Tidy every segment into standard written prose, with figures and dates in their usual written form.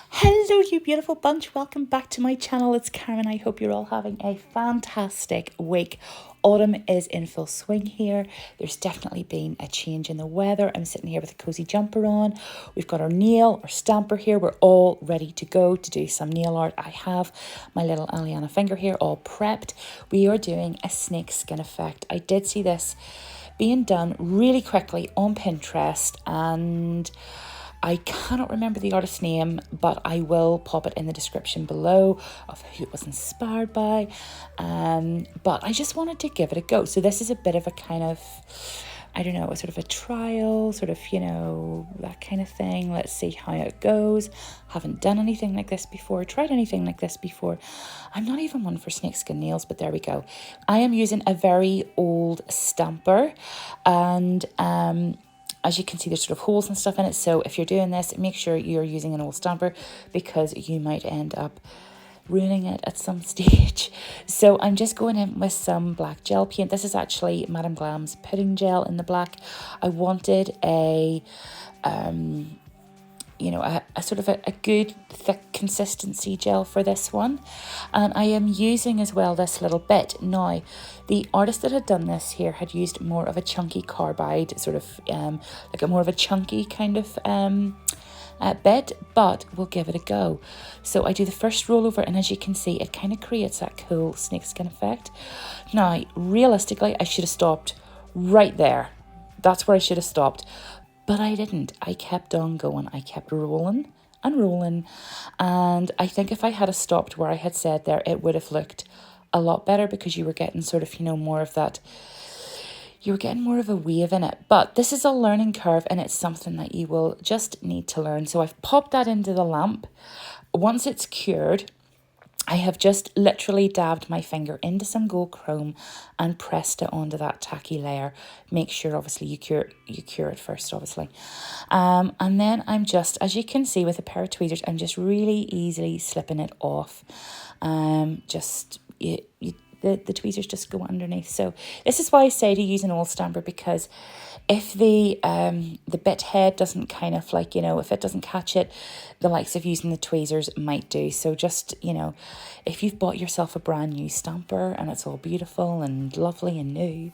Hello, you beautiful bunch. Welcome back to my channel. It's Karen. I hope you're all having a fantastic week. Autumn is in full swing here. There's definitely been a change in the weather. I'm sitting here with a cozy jumper on. We've got our nail, our stamper here. We're all ready to go to do some nail art. I have my little Aliana finger here all prepped. We are doing a snake skin effect. I did see this being done really quickly on Pinterest, and I cannot remember the artist's name, but I will pop it in the description below of who it was inspired by. But I just wanted to give it a go. So this is a bit of a kind of, I don't know, a sort of a trial, sort of, that kind of thing. Let's see how it goes. Haven't done anything like this before, tried anything like this before. I'm not even one for snakeskin nails, but there we go. I am using a very old stamper, and as you can see, there's sort of holes and stuff in it. So if you're doing this, make sure you're using an old stamper because you might end up ruining it at some stage. So I'm just going in with some black gel paint. This is actually Madame Glam's pudding gel in the black. I wanted a sort of a good thick consistency gel for this one, and I am using as well this little bit. Now the artist that had done this here had used more of a chunky carbide, sort of like a more of a chunky kind of bit, but we'll give it a go. So I do the first roll over, and as you can see, it kind of creates that cool snakeskin effect. Now realistically, I should have stopped right there. That's where I should have stopped, but I didn't. I kept on going. I kept rolling and rolling. And I think if I had stopped where I had said there, it would have looked a lot better because you were getting sort of, more of that, you were getting more of a wave in it. But this is a learning curve, and it's something that you will just need to learn. So I've popped that into the lamp. Once it's cured, I have just literally dabbed my finger into some gold chrome and pressed it onto that tacky layer. Make sure, obviously, you cure it first, obviously. And then I'm just, as you can see with a pair of tweezers, I'm just really easily slipping it off. The tweezers just go underneath. So this is why I say to use an old stamper, because if the bit head doesn't kind of if it doesn't catch it, the likes of using the tweezers might do. So just, if you've bought yourself a brand new stamper and it's all beautiful and lovely and new,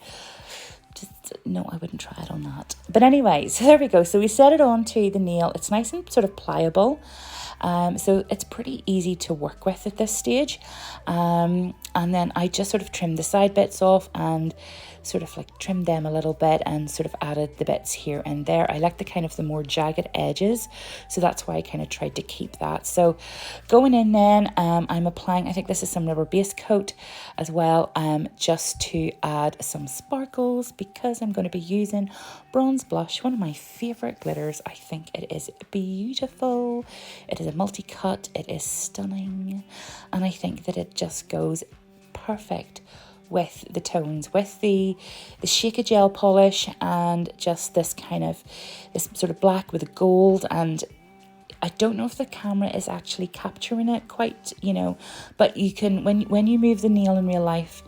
just no, I wouldn't try it on that. But anyway, so there we go. So we set it onto the nail. It's nice and sort of pliable. So it's pretty easy to work with at this stage. And then I just sort of trimmed the side bits off and sort of trimmed them a little bit and sort of added the bits here and there. I like the more jagged edges, so that's why I kind of tried to keep that. So going in then, I'm applying, I think this is some rubber base coat as well, just to add some sparkles, because I'm going to be using Bronze Blush, one of my favourite glitters. I think it is beautiful. It is a multi-cut, it is stunning, and I think that it just goes perfect with the tones, with the shaker gel polish, and just this sort of black with a gold. And I don't know if the camera is actually capturing it quite, but you can, when you move the nail in real life,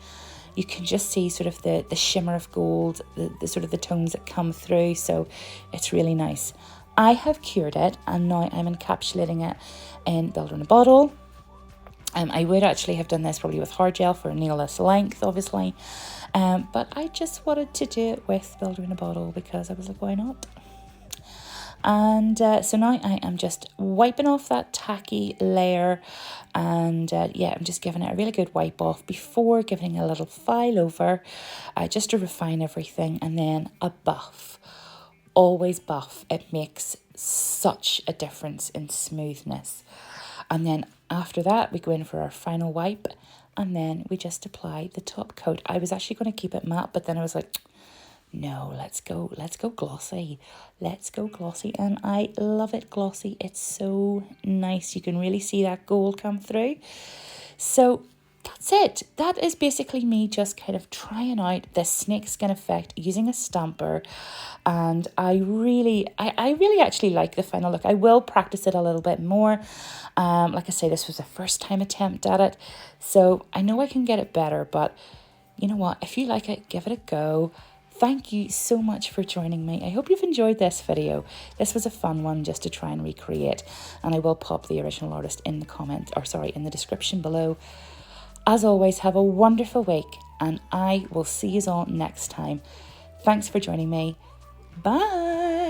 you can just see sort of the shimmer of gold, the sort of the tones that come through. So it's really nice. I have cured it, and now I'm encapsulating it in Builder in a Bottle. I would actually have done this probably with hard gel for a nail less length, obviously. But I just wanted to do it with Builder in a Bottle because I was like, why not? And so now I am just wiping off that tacky layer, and I'm just giving it a really good wipe off before giving a little file over, just to refine everything, and then a buff. Always buff. It makes such a difference in smoothness. And then after that, we go in for our final wipe, and then we just apply the top coat. I was actually going to keep it matte, but then I was like, no, let's go glossy. Let's go glossy. And I love it glossy. It's so nice. You can really see that gold come through. So that's it. That is basically me just kind of trying out this snakeskin effect using a stamper. And I really actually like the final look. I will practice it a little bit more. Like I say, this was a first time attempt at it, so I know I can get it better, but you know what? If you like it, give it a go. thank you so much for joining me. I hope you've enjoyed this video. This was a fun one just to try and recreate, and I will pop the original artist in the comment, or sorry, in the description below. As always, have a wonderful week, and I will see you all next time. Thanks for joining me. Bye.